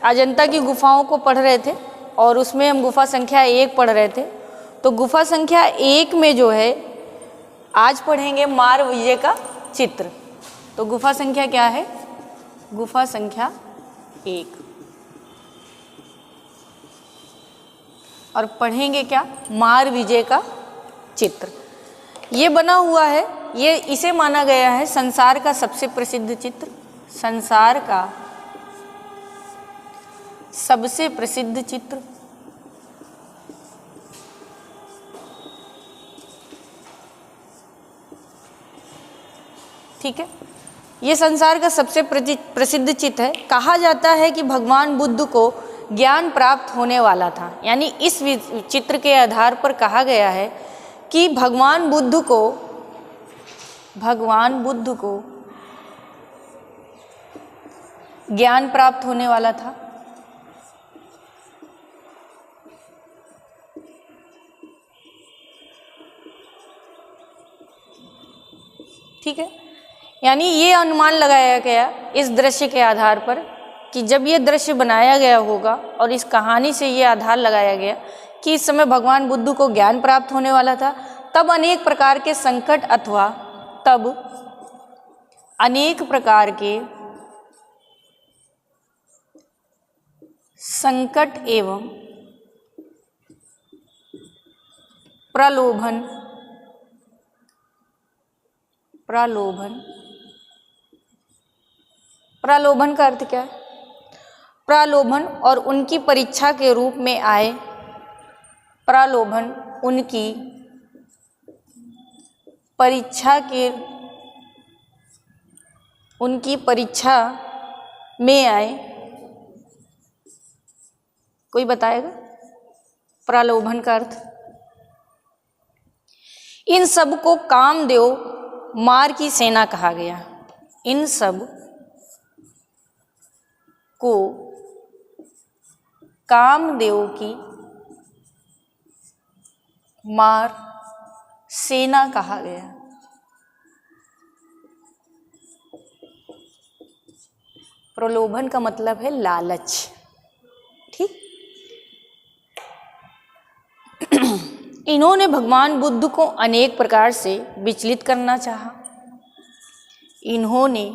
अजंता की गुफाओं को पढ़ रहे थे और उसमें हम गुफा संख्या 1 पढ़ रहे थे। तो गुफा संख्या 1 में जो है आज पढ़ेंगे मार विजय का चित्र। तो गुफा संख्या क्या है? गुफा संख्या 1 और पढ़ेंगे क्या? मार विजय का चित्र। ये बना हुआ है, ये इसे माना गया है संसार का सबसे प्रसिद्ध चित्र, संसार का सबसे प्रसिद्ध चित्र। ठीक है, ये संसार का सबसे प्रसिद्ध चित्र है। कहा जाता है कि भगवान बुद्ध को ज्ञान प्राप्त होने वाला था, यानी इस चित्र के आधार पर कहा गया है कि भगवान बुद्ध को ज्ञान प्राप्त होने वाला था। ठीक है, यानी ये अनुमान लगाया गया इस दृश्य के आधार पर कि जब ये दृश्य बनाया गया होगा और इस कहानी से ये आधार लगाया गया कि इस समय भगवान बुद्ध को ज्ञान प्राप्त होने वाला था, तब अनेक प्रकार के संकट अथवा तब अनेक प्रकार के संकट एवं प्रलोभन का अर्थ क्या है? प्रलोभन और उनकी परीक्षा के रूप में आए। प्रलोभन उनकी परीक्षा में आए। कोई बताएगा प्रलोभन का अर्थ? इन सब को कामदेव मार की सेना कहा गया। इन सब को कामदेव की मार सेना कहा गया। प्रलोभन का मतलब है लालच। ठीक, इन्होंने भगवान बुद्ध को अनेक प्रकार से विचलित करना चाहा। इन्होंने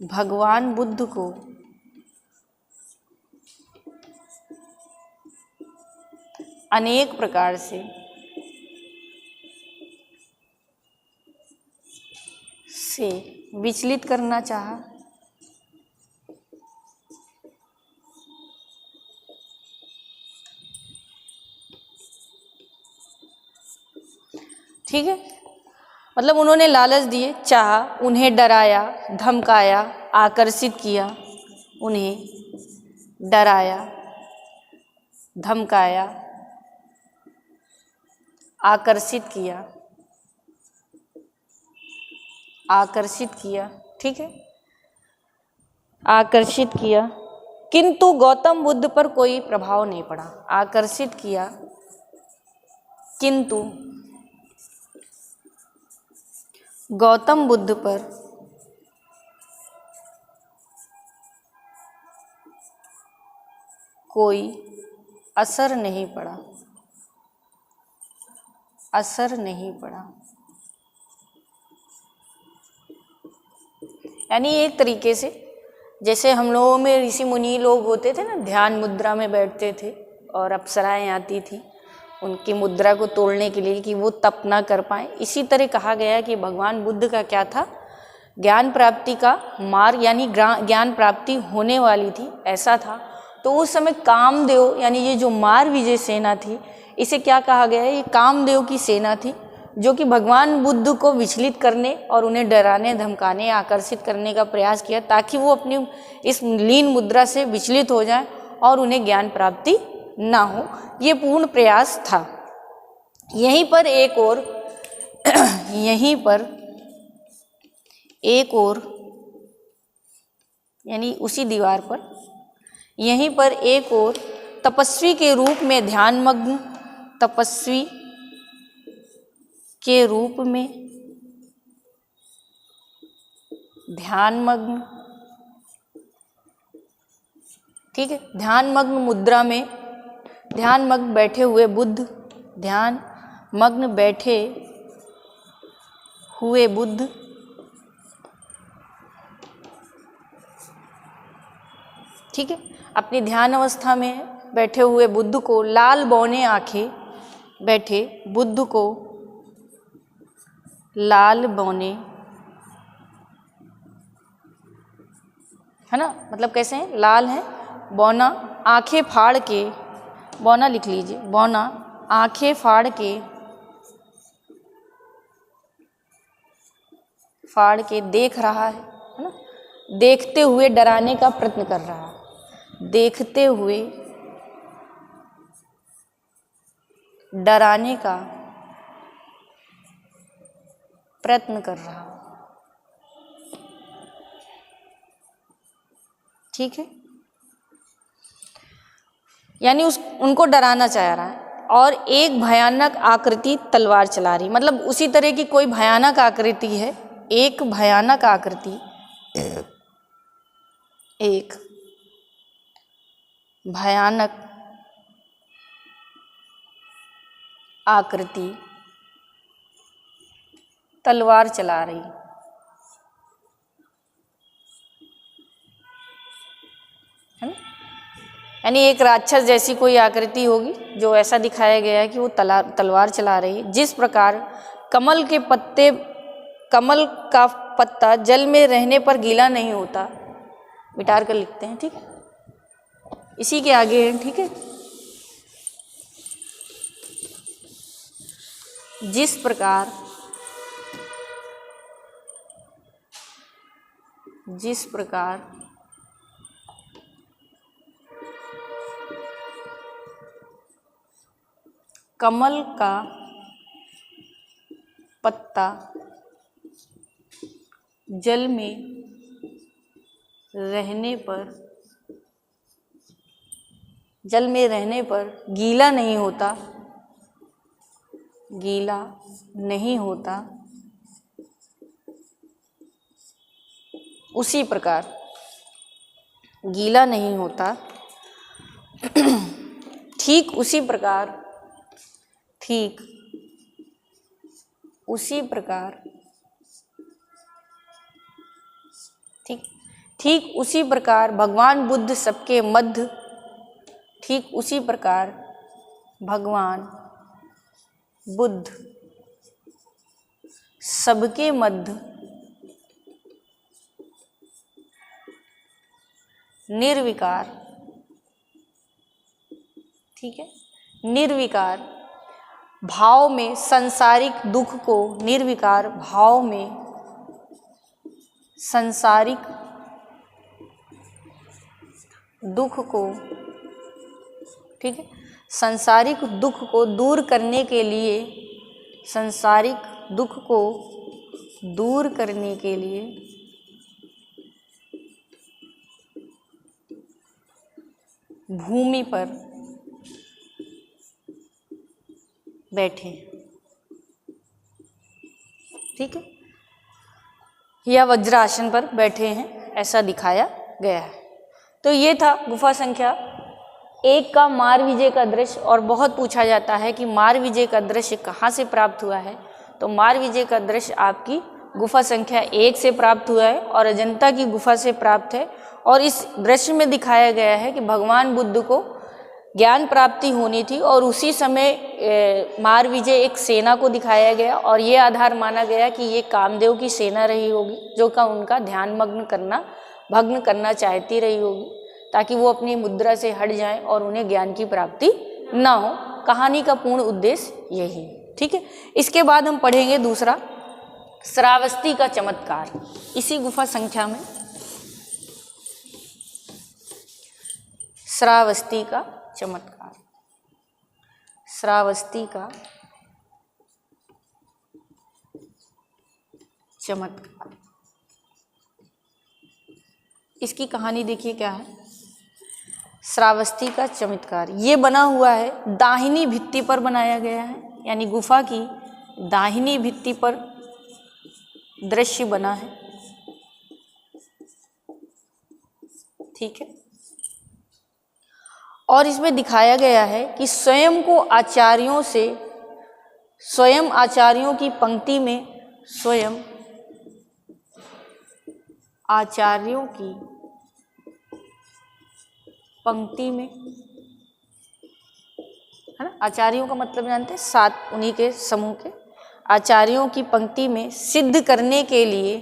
भगवान बुद्ध को अनेक प्रकार से विचलित करना चाहा। ठीक है, मतलब उन्होंने लालच दिए, चाहा, उन्हें डराया, धमकाया, आकर्षित किया। उन्हें डराया, धमकाया, आकर्षित किया। ठीक है, आकर्षित किया, किंतु गौतम बुद्ध पर कोई प्रभाव नहीं पड़ा। आकर्षित किया किंतु गौतम बुद्ध पर कोई असर नहीं पड़ा। यानी एक तरीके से जैसे हम लोगों में ऋषि मुनि लोग होते थे ना, ध्यान मुद्रा में बैठते थे और अप्सराएं आती थी उनकी मुद्रा को तोड़ने के लिए कि वो तप ना कर पाए। इसी तरह कहा गया कि भगवान बुद्ध का क्या था? ज्ञान प्राप्ति का मार्ग, यानी ज्ञान प्राप्ति होने वाली थी, ऐसा था। तो उस समय कामदेव, यानी ये जो मार विजय सेना थी, इसे क्या कहा गया है? ये कामदेव की सेना थी जो कि भगवान बुद्ध को विचलित करने और उन्हें डराने, धमकाने, आकर्षित करने का प्रयास किया ताकि वो अपनी इस लीन मुद्रा से विचलित हो जाए और उन्हें ज्ञान प्राप्ति ना हो। ये पूर्ण प्रयास था। यहीं पर एक और यानी उसी दीवार पर यहीं पर एक और तपस्वी के रूप में ध्यानमग्न ठीक है। ध्यानमग्न मुद्रा में ध्यानमग्न बैठे हुए बुद्ध, ध्यानमग्न बैठे हुए बुद्ध ठीक है, अपनी ध्यान अवस्था में बैठे हुए बुद्ध को लाल बौने आंखें, बैठे बुद्ध को लाल बौने, है ना, मतलब कैसे हैं, लाल हैं, बौना आंखें फाड़ के, बौना लिख लीजिए, बौना आंखें फाड़ के देख रहा है ना, देखते हुए डराने का प्रयत्न कर रहा है, देखते हुए डराने का प्रयत्न कर रहा, ठीक है, यानी उनको डराना चाह रहा है। और एक भयानक आकृति तलवार चला रही, मतलब उसी तरह की कोई भयानक आकृति है, एक भयानक आकृति, एक भयानक आकृति तलवार चला रही, है ना, यानी एक राक्षस जैसी कोई आकृति होगी जो ऐसा दिखाया गया है कि वो तलवार चला रही है। जिस प्रकार कमल का पत्ता जल में रहने पर गीला नहीं होता, मिटार कर लिखते हैं, ठीक है, इसी के आगे है, ठीक है, जिस प्रकार कमल का पत्ता जल में रहने पर गीला नहीं होता, उसी प्रकार गीला नहीं होता, ठीक उसी प्रकार ठीक उसी प्रकार भगवान बुद्ध सबके मध्य, ठीक उसी प्रकार भगवान बुद्ध सबके मध्य निर्विकार, ठीक है, निर्विकार भाव में सांसारिक दुख को, निर्विकार भाव में सांसारिक दुख को, ठीक है, सांसारिक दुख को दूर करने के लिए, सांसारिक दुख को दूर करने के लिए भूमि पर बैठे, ठीक है, या वज्रासन पर बैठे हैं, ऐसा दिखाया गया है। तो ये था गुफा संख्या 1 का मारविजय का दृश्य। और बहुत पूछा जाता है कि मारविजय का दृश्य कहाँ से प्राप्त हुआ है, तो मारविजय का दृश्य आपकी गुफा संख्या 1 से प्राप्त हुआ है और अजंता की गुफा से प्राप्त है। और इस दृश्य में दिखाया गया है कि भगवान बुद्ध को ज्ञान प्राप्ति होनी थी और उसी समय मारविजय एक सेना को दिखाया गया और ये आधार माना गया कि ये कामदेव की सेना रही होगी जो का उनका ध्यान भग्न करना चाहती रही होगी ताकि वो अपनी मुद्रा से हट जाएं और उन्हें ज्ञान की प्राप्ति ना हो। कहानी का पूर्ण उद्देश्य यही है, ठीक है। इसके बाद हम पढ़ेंगे दूसरा श्रावस्ती का चमत्कार। इसी गुफा संख्या में श्रावस्ती का चमत्कार, श्रावस्ती का चमत्कार। इसकी कहानी देखिए क्या है। श्रावस्ती का चमत्कार ये बना हुआ है, दाहिनी भित्ति पर बनाया गया है, यानी गुफा की दाहिनी भित्ति पर दृश्य बना है, ठीक है। और इसमें दिखाया गया है कि स्वयं आचार्यों की पंक्ति में, स्वयं आचार्यों की पंक्ति में, है ना, आचार्यों का मतलब जानते हैं, 7 उन्हीं के समूह के, आचार्यों की पंक्ति में सिद्ध करने के लिए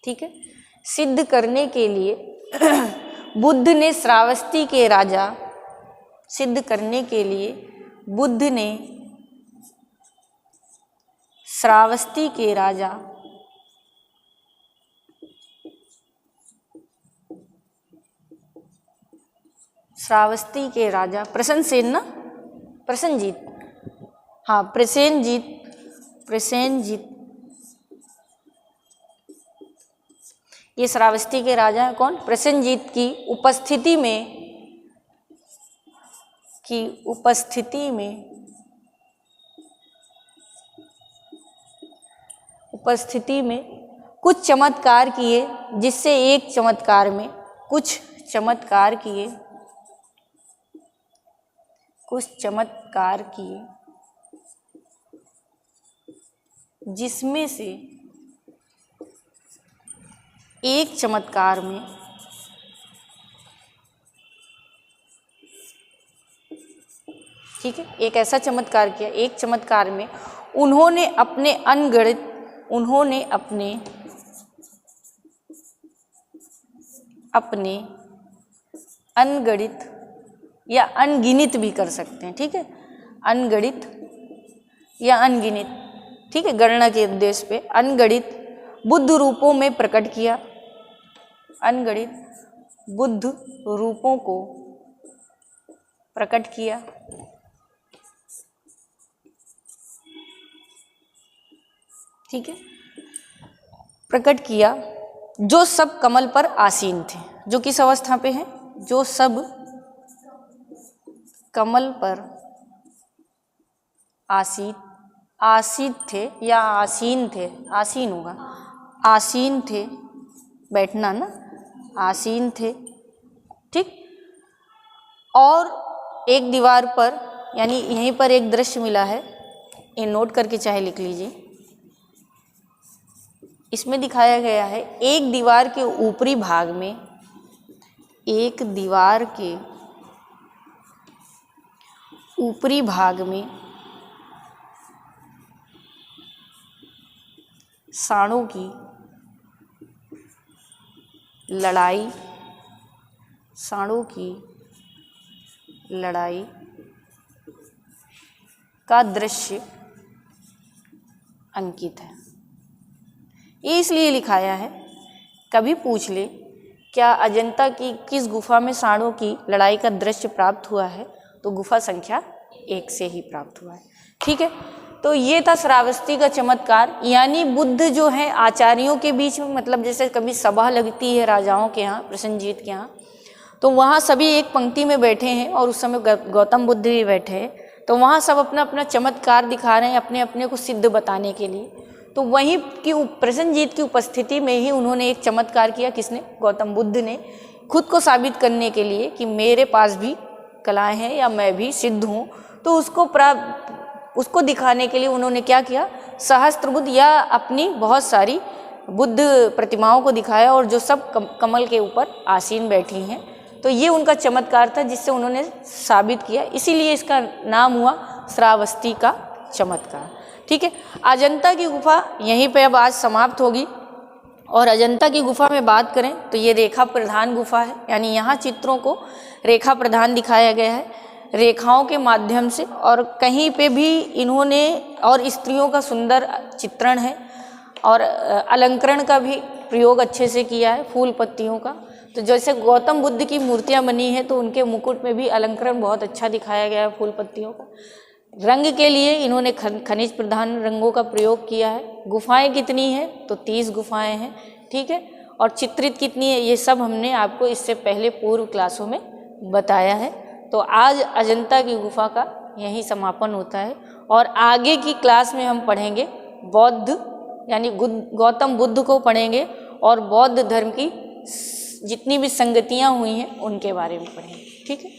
ठीक है, सिद्ध करने के लिए बुद्ध ने श्रावस्ती के राजा, सिद्ध करने के लिए बुद्ध ने श्रावस्ती के राजा प्रसेनजीत, हाँ प्रसेनजीत, ये श्रावस्ती के राजा हैं कौन, प्रसेनजीत की उपस्थिति में कुछ चमत्कार किए, जिससे एक चमत्कार में कुछ चमत्कार किए जिसमें से एक चमत्कार में ठीक है, एक ऐसा चमत्कार किया, एक चमत्कार में उन्होंने अपने अनगणित या अनगिनित भी कर सकते हैं, ठीक है, अनगणित या अनगिनित, ठीक है, गणना के उद्देश्य पे अनगणित बुद्ध रूपों में प्रकट किया, अनगणित बुद्ध रूपों को प्रकट किया, ठीक है, प्रकट किया, जो सब कमल पर आसीन थे, जो किस अवस्था पे हैं, जो सब कमल पर आसीन थे या आसीन थे, आसीन होगा, आसीन थे, बैठना ना, आसीन थे, ठीक। और एक दीवार पर, यानी यहीं पर एक दृश्य मिला है, ये नोट करके चाहे लिख लीजिए। इसमें दिखाया गया है एक दीवार के ऊपरी भाग में, एक दीवार के ऊपरी भाग में सांडों की लड़ाई का दृश्य अंकित है। ये इसलिए लिखाया है, कभी पूछ ले क्या अजंता की किस गुफा में सांडों की लड़ाई का दृश्य प्राप्त हुआ है, तो गुफा संख्या 1 से ही प्राप्त हुआ है, ठीक है। तो ये था श्रावस्ती का चमत्कार, यानी बुद्ध जो है आचार्यों के बीच में, मतलब जैसे कभी सभा लगती है राजाओं के यहाँ, प्रसेनजीत के यहाँ, तो वहाँ सभी एक पंक्ति में बैठे हैं और उस समय गौतम बुद्ध भी बैठे हैं, तो वहाँ सब अपना अपना चमत्कार दिखा रहे हैं अपने अपने को सिद्ध बताने के लिए। तो वहीं की प्रसेनजीत की उपस्थिति में ही उन्होंने एक चमत्कार किया, किसने, गौतम बुद्ध ने, खुद को साबित करने के लिए कि मेरे पास भी कलाएं हैं या मैं भी सिद्ध हूँ। तो उसको दिखाने के लिए उन्होंने क्या किया, सहस्त्रबुद्ध या अपनी बहुत सारी बुद्ध प्रतिमाओं को दिखाया, और जो सब कमल के ऊपर आसीन बैठी हैं। तो ये उनका चमत्कार था जिससे उन्होंने साबित किया, इसीलिए इसका नाम हुआ श्रावस्ती का चमत्कार, ठीक है। अजंता की गुफा यहीं पे अब आज समाप्त होगी। और अजंता की गुफा में बात करें तो ये रेखा प्रधान गुफा है, यानी यहाँ चित्रों को रेखा प्रधान दिखाया गया है, रेखाओं के माध्यम से, और कहीं पे भी इन्होंने, और स्त्रियों का सुंदर चित्रण है, और अलंकरण का भी प्रयोग अच्छे से किया है, फूल पत्तियों का। तो जैसे गौतम बुद्ध की मूर्तियाँ बनी हैं तो उनके मुकुट में भी अलंकरण बहुत अच्छा दिखाया गया है फूल पत्तियों का। रंग के लिए इन्होंने खनिज प्रधान रंगों का प्रयोग किया है। गुफाएं कितनी हैं, तो 30 गुफाएं हैं, ठीक है। और चित्रित कितनी है, ये सब हमने आपको इससे पहले पूर्व क्लासों में बताया है। तो आज अजंता की गुफा का यही समापन होता है, और आगे की क्लास में हम पढ़ेंगे बौद्ध यानी गौतम बुद्ध को पढ़ेंगे और बौद्ध धर्म की जितनी भी संगतियाँ हुई हैं उनके बारे में पढ़ेंगे। ठीक है।